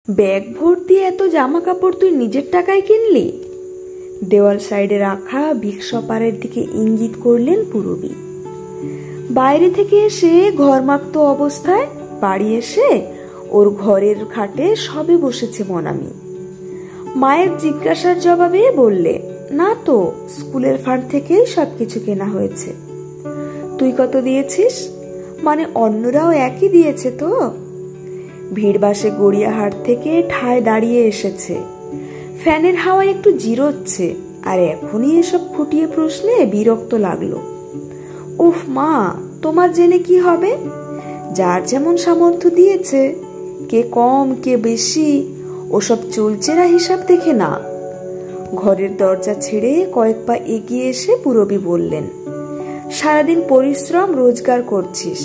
Bag ভর্তি এত জামা কাপড় তুই নিজের টাকায় কিনলি? দেওয়াল সাইডে রাখা বিগ শপারের দিকে ইঙ্গিত করলেন পূরবী। বাইরে থেকে এসে ঘরমাক্ত অবস্থায় বাড়ি এসে ওর ঘরের খাটে সবে বসেছে মনামি। মায়ের জিজ্ঞাসার জবাবে বললে, না তো, স্কুলের ফান্ড থেকেই সবকিছু কেনা হয়েছে। তুই কত দিয়েছিস? মানে অন্যরাও একই দিয়েছে তো? ভিড়বাসে গড়িয়াহাট থেকে ঠায় দাঁড়িয়ে এসেছে, ফ্যানের হাওয়া একটু জিরোচ্ছে, আর এখনই এসব খুঁটিয়ে প্রশ্নে বিরক্ত লাগলো। উফ মা, তোমার জেনে কি হবে? যার যেমন সামর্থ্য দিয়েছে, কে কম কে বেশি ওসব চলছেরা হিসাব দেখে না। ঘরের দরজা ছেড়ে কয়েক পা এগিয়ে এসে পূরবী বললেন, সারাদিন পরিশ্রম রোজগার করছিস,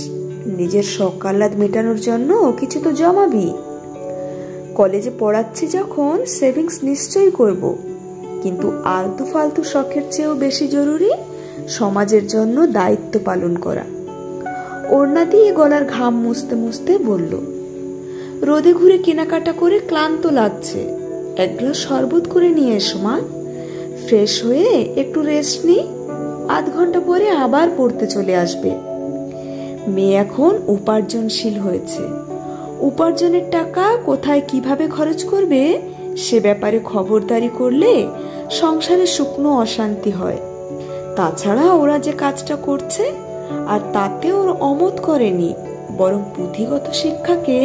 নিজের শখ আহ্লাদ মেটানোর জন্য কিছু তো জমাবি। কলেজে পড়াচ্ছি যখন সেভিংস নিশ্চয়ই করব, কিন্তু আলতু ফালতু শখের চেয়েও বেশি জরুরি সমাজের জন্য দায়িত্ব পালন করা। ওড়না দিয়ে গলার ঘাম মুছতে মুছতে বলল, রোদে ঘুরে কেনাকাটা করে ক্লান্ত লাগছে, এক গ্লাস শরবত করে নিয়ে এসো মা। ফ্রেশ হয়ে একটু রেস্ট নি, আধ ঘন্টা পরে আবার পড়তে চলে আসবে। মেয়ে এখন উপার্জনশীল হয়েছে, উপার্জনের টাকা কোথায় কিভাবে খরচ করবে সে ব্যাপারে খবরদারি করলে সংসারে শুকনো অশান্তি হয়। তাছাড়া ওরা যে কাজটা করছে আর তাতে ওর অমত করেনি, বরং পুঁথিগত শিক্ষাকে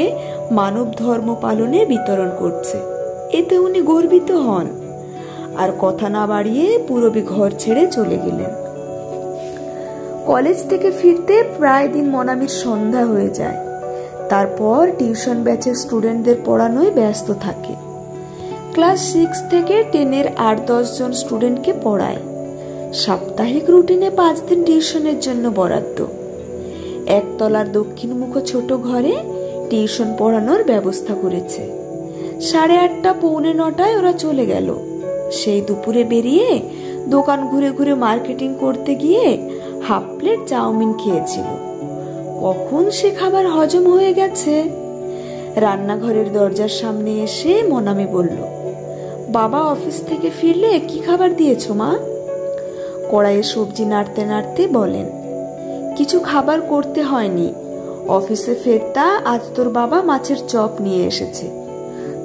মানব ধর্ম পালনে বিতরণ করছে, এতে উনি গর্বিত হন। আর কথা না বাড়িয়ে পূরবী ঘর ছেড়ে চলে গেলেন। কলেজ থেকে ফিরতে প্রায় দিন মনামির সন্ধ্যা হয়ে যায়। তারপর টিউশন ব্যাচের স্টুডেন্টদের পড়ানোয় ব্যস্ত থাকে। ক্লাস 6 থেকে 10-এর 8-10 জন স্টুডেন্টকে পড়ায়। সাপ্তাহিক রুটিনে 5 দিন টিউশনের জন্য বরাদ্দ। একতলার দক্ষিণমুখ ছোট ঘরে টিউশন পড়ানোর ব্যবস্থা করেছে। 8:30 পৌনে 9টায় ওরা চলে গেল। সেই দুপুরে বেরিয়ে দোকান ঘুরে ঘুরে মার্কেটিং করতে গিয়ে হাফ প্লেট চাউমিন খেয়েছিল। কখন সে খাবার হজম হয়ে গেছে। রান্নাঘরের দরজার সামনে এসে মনামি বলল, বাবা অফিস থেকে ফিরলে কি খাবার দিয়েছো মা? কড়াইয়ে সবজি নাড়তে নাড়তে বলেন, কিছু খাবার করতে হয়নি, অফিসে ফেরতা আজ তোর বাবা মাছের চপ নিয়ে এসেছে,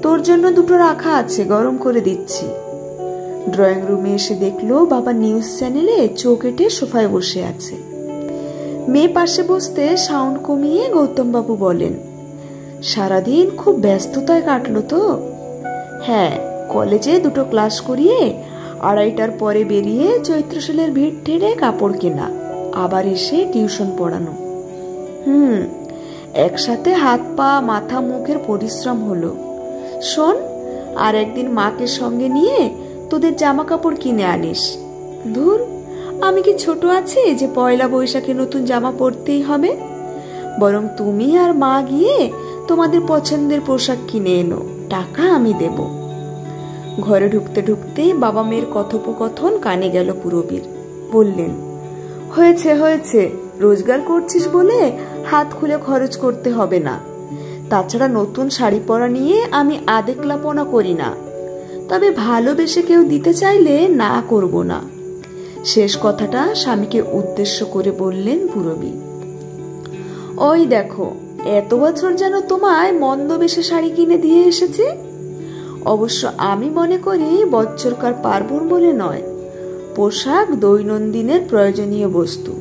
তোর জন্য 2টো রাখা আছে, গরম করে দিচ্ছি। ড্রয়িং রুমে এসে দেখলো বাবা নিউজ চ্যানেলে চোখ এঁটে সোফায় বসে আছে। মেয়ে পাশে বসতে সাউন্ড কমিয়ে গৌতমবাবু বলেন, সারাদিন খুব ব্যস্ততায় কাটলো তো? হ্যাঁ, কলেজে 2টো ক্লাস করিয়ে 2:30টার পরে বেরিয়ে চৈত্রশালের ভিড় ঠেলে কাপড় কেনা, আবার এসে টিউশন পড়ানো। একসাথে হাত পা মাথা মুখের পরিশ্রম হলো। শোন, আর একদিন মাকে সঙ্গে নিয়ে তোদের জামা কাপড় কিনে আনিস। ধুর, আমি কি ছোট আছি যে পয়লা বৈশাখে নতুন জামা পরতেই হবে? বরং তুমি আর মা গিয়ে তোমাদের পছন্দের পোশাক কিনে এনো, টাকা আমি দেব। ঘরে ঢুকতে ঢুকতে বাবা মেয়ের কথোপকথন কানে গেল পূরবীর। বললেন, হয়েছে হয়েছে, রোজগার করছিস বলে হাত খুলে খরচ করতে হবে না। তাছাড়া নতুন শাড়ি পরা নিয়ে আমি আদেকলাপনা করি না, তবে ভালোবেসে কেউ দিতে চাইলে না করব না। শেষ কথাটা স্বামীকে উদ্দেশ্য করে বললেন পূরবী। ওই দেখো, এত বছর যেন তোমায় মন্দবেশে শাড়ি কিনে দিয়ে এসেছি। অবশ্য আমি মনে করি বৎসরকার পার্বণ বলে নয়, পোশাক দৈনন্দিনের প্রয়োজনীয় বস্তু।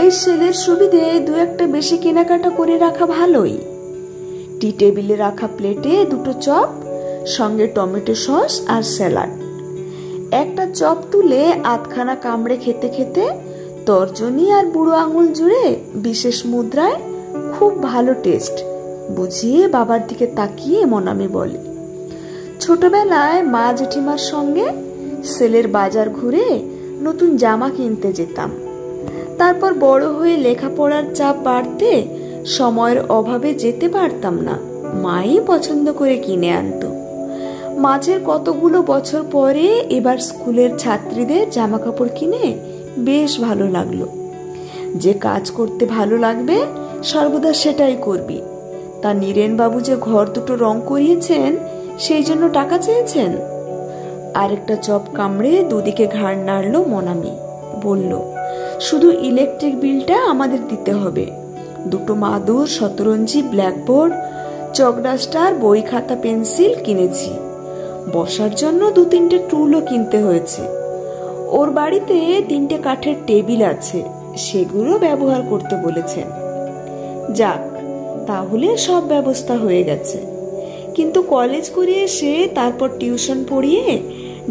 এই সেলের সুবিধে 2-1টা বেশি কেনাকাটা করে রাখা ভালোই। টি টেবিলে রাখা প্লেটে 2টো চপ, সঙ্গে টমেটো সস আর স্যালাড। একটা চপ তুলে আধখানা কামড়ে খেতে খেতে তর্জনী আর বুড়ো আঙুল জুড়ে বিশেষ মুদ্রায়, খুব ভালো টেস্ট বুঝিয়ে বাবার দিকে তাকিয়ে মনামি বলে, ছোটবেলায় মা জেঠিমার সঙ্গে সেলের বাজার ঘুরে নতুন জামা কিনতে যেতাম। তারপর বড় হয়ে লেখাপড়ার চাপ বাড়তে সময়ের অভাবে যেতে পারতাম না, মাই পছন্দ করে কিনে আনতো। মাঝের কতগুলো বছর পরে এবার স্কুলের ছাত্রীদের জামা কাপড় কিনে বেশ ভালো লাগলো। যে কাজ করতে ভালো লাগবে সর্বদা সেটাই করবি, তা নীরেন বাবু যে ঘর দুটো রং করিয়েছেন সেই জন্য টাকা চেয়েছেন? আরেকটা চপ কামড়ে দুদিকে ঘাড় নাড়ল মনামি। বলল, শুধু ইলেকট্রিক বিলটা আমাদের দিতে হবে। দুটো মাদুর, শতরঞ্জি, ব্ল্যাকবোর্ড, চক ডাস্টার, বই, খাতা, পেন্সিল কিনেছি। বসার জন্য 2-3টে টুলও কিনতে হয়েছে। ওর বাড়িতে 3টে কাঠের টেবিল আছে, সেগুলো ব্যবহার করতে বলেছেন। যাক, তাহলে সব ব্যবস্থা হয়ে গেছে। কিন্তু কলেজ করে এসে তারপর টিউশন পড়িয়ে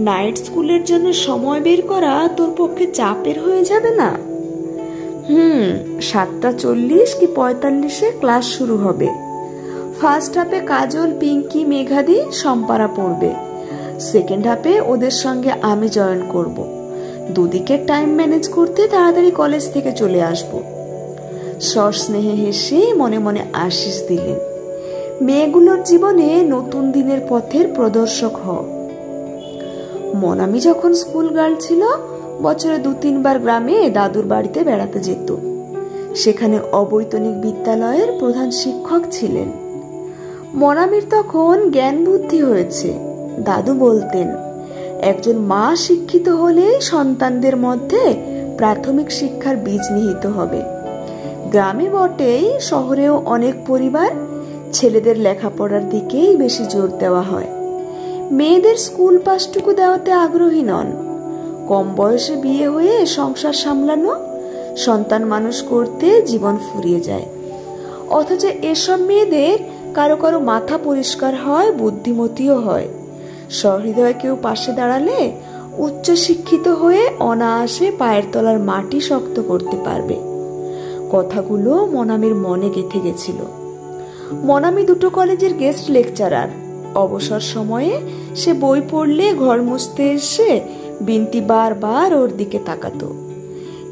নাইট স্কুলের জন্য সময় বের করা তোর পক্ষে চাপের হয়ে যাবে না? 7:40 কি 45-এ ক্লাস শুরু হবে। ফার্স্ট হাফে কাজল, পিঙ্কি, মেঘাদি, সম্পারা পড়বে। সেকেন্ড হাফে ওদের সঙ্গে আমি জয়েন করব। দুদিকে টাইম ম্যানেজ করতে তাড়াতাড়ি কলেজ থেকে চলে আসব। সস্নেহে হেসে মনে মনে আশিস দিলেন, মেয়েগুলোর জীবনে নতুন দিনের পথের প্রদর্শক হ। মনামি যখন স্কুল গার্ল ছিল, বছরে 2-3 বার গ্রামে দাদুর বাড়িতে বেড়াতে যেত। সেখানে অবৈতনিক বিদ্যালয়ের প্রধান শিক্ষক ছিলেন। মনামির তখন জ্ঞান বুদ্ধি হয়েছে। দাদু বলতেন, একজন মা শিক্ষিত হলে সন্তানদের মধ্যে প্রাথমিক শিক্ষার বীজ নিহিত হবে। গ্রামে বটেই, শহরেও অনেক পরিবার ছেলেদের লেখাপড়ার দিকেই বেশি জোর দেওয়া হয়। মেয়েদের স্কুল পাসটুকু দেওয়াতে আগ্রহী নন। কম বয়সে বিয়ে হয়ে সংসার সামলানো, সন্তান মানুষ করতে জীবন ফুরিয়ে যায়। অথচ এসব মেয়েদের কারো কারো মাথা পরিষ্কার হয়, বুদ্ধিমতীও হয়। সহৃদয় কেউ পাশে দাঁড়ালে উচ্চ শিক্ষিত হয়ে অনায়াসে পায়ের তলার মাটি শক্ত করতে পারবে। কথাগুলো মনামির মনে গেঁথে গেছিল। মনামি 2টো কলেজের গেস্ট লেকচারার। অবসর সময়ে সে বই পড়লে ঘর মুছতে এসে বিন্তি বারবার ওর দিকে তাকাতো।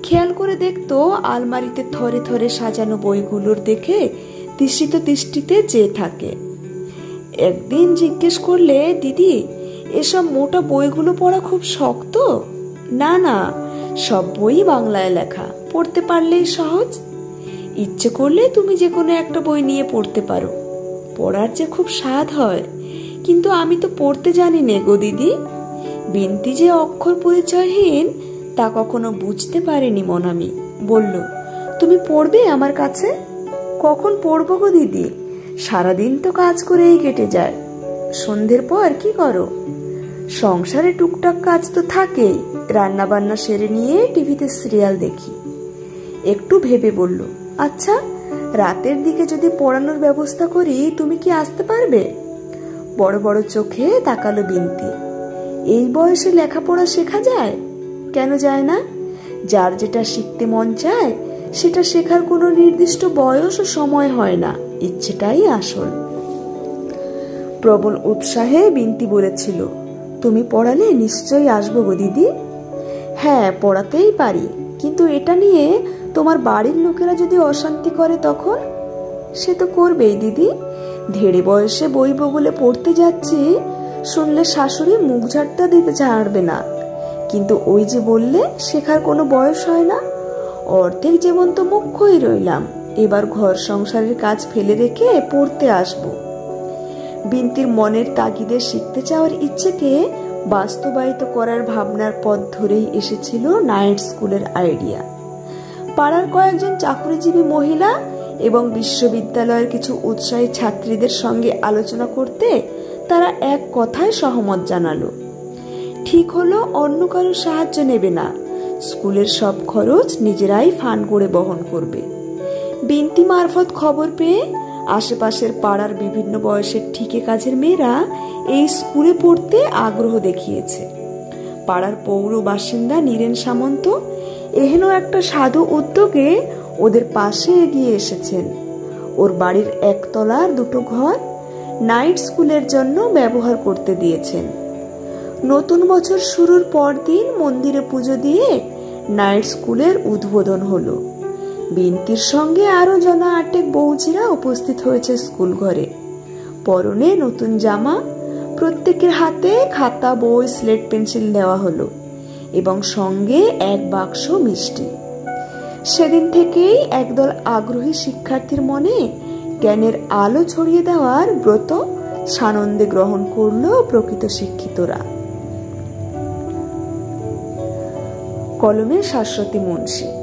খেয়াল করে দেখতো আলমারিতে থরে থরে সাজানো বইগুলোর দেখে তৃষিত দৃষ্টিতে চেয়ে থাকে। একদিন জিজ্ঞেস করলে, দিদি, এসব মোটা বইগুলো পড়া খুব শক্ত? না না, সব বই বাংলায় লেখা, পড়তে পারলেই সহজ। ইচ্ছে করলে তুমি যে কোনো একটা বই নিয়ে পড়তে পারো। পড়ার যে খুব স্বাদ হয়, কিন্তু আমি তো পড়তে জানি নে গো দিদি। বিন্তি যে অক্ষর পরিচয়হীন তা কখনো বুঝতে পারেনি মনামি। বলল, তুমি পড়বে আমার কাছে? কখন পড়বো গো দিদি? সারাদিন তো কাজ করেই কেটে যায়। সন্ধ্যের পর কি করো? সংসারে টুকটাক কাজ তো থাকেই, রান্না বান্না সেরে নিয়ে টিভিতে সিরিয়াল দেখি। একটু ভেবে বলল, আচ্ছা, রাতের দিকে যদি পড়ানোর ব্যবস্থা করি, তুমি কি আসতে পারবে? বড় বড় চোখে তাকালো বিন্তি। এই বয়সে লেখাপড়া শেখা যায়? কেন যায় না? যার যেটা শিখতে মন চায় সেটা শেখার কোনো নির্দিষ্ট বয়স ও সময় হয় না, ইচ্ছেটাই আসল। প্রবল উৎসাহে বিন্তি বলেছিল, তুমি পড়ালে নিশ্চয়ই আসবো গো দিদি। হ্যাঁ, পড়াতেই পারি, কিন্তু এটা নিয়ে তোমার বাড়ির লোকেরা যদি অশান্তি করে তখন? সে তো করবেই দিদি। ধেড়ে বয়সে বই বলে পড়তে যাচ্ছি শুনলে শাশুড়ি মুখ ঝাড়টা দিতে ছাড়বে না। কিন্তু ওই যে বললে শেখার কোনো বয়স হয় না, অর্ধেক জীবন তো মুখ্যই রইলাম। এবার ঘর সংসারের কাজ ফেলে রেখে পড়তে আসবো। বিন্তির মনের তাগিদে শিখতে চাওয়ার ইচ্ছেকে বাস্তবায়িত করার ভাবনার পথ ধরেই এসেছিল নাইট স্কুলের আইডিয়া। পাড়ার কয়েকজন চাকরিজীবী মহিলা এবং বিশ্ববিদ্যালয়ের কিছু উৎসাহী ছাত্রীদের সঙ্গে আলোচনা করতে তারা এক কথায় সহমত জানালো। ঠিক হলো, অন্য কারো সাহায্য নেবে না, স্কুলের সব খরচ নিজেরাই ফান্ড করে বহন করবে। বিন্তি মারফত খবর পেয়ে আশেপাশের পাড়ার বিভিন্ন বয়সের ঠিকে কাজের মেয়েরা এই স্কুলে পড়তে আগ্রহ দেখিয়েছে। পাড়ার পৌর বাসিন্দা নীরেন সামন্ত এহেন একটা সাধু উদ্যোগে ওদের পাশে এগিয়ে এসেছেন। ওর বাড়ির একতলার 2টো ঘর নাইট স্কুলের জন্য ব্যবহার করতে দিয়েছেন। নতুন বছর শুরুর পরদিন মন্দিরে পুজো দিয়ে নাইট স্কুলের উদ্বোধন হলো। বিন্তির সঙ্গে আরো জনা 8 বৌঝিরা উপস্থিত হয়েছে স্কুল ঘরে। পরনে নতুন জামা, প্রত্যেকের হাতে খাতা, বই, স্লেট, পেন্সিল দেওয়া হলো এবং সঙ্গে 1 বাক্স মিষ্টি। সেদিন থেকেই একদল আগ্রহী শিক্ষার্থীর মনে জ্ঞানের আলো ছড়িয়ে দেওয়ার ব্রত সানন্দে গ্রহণ করল প্রকৃত শিক্ষিতরা। কলমে শাশ্বতী মুন্সী।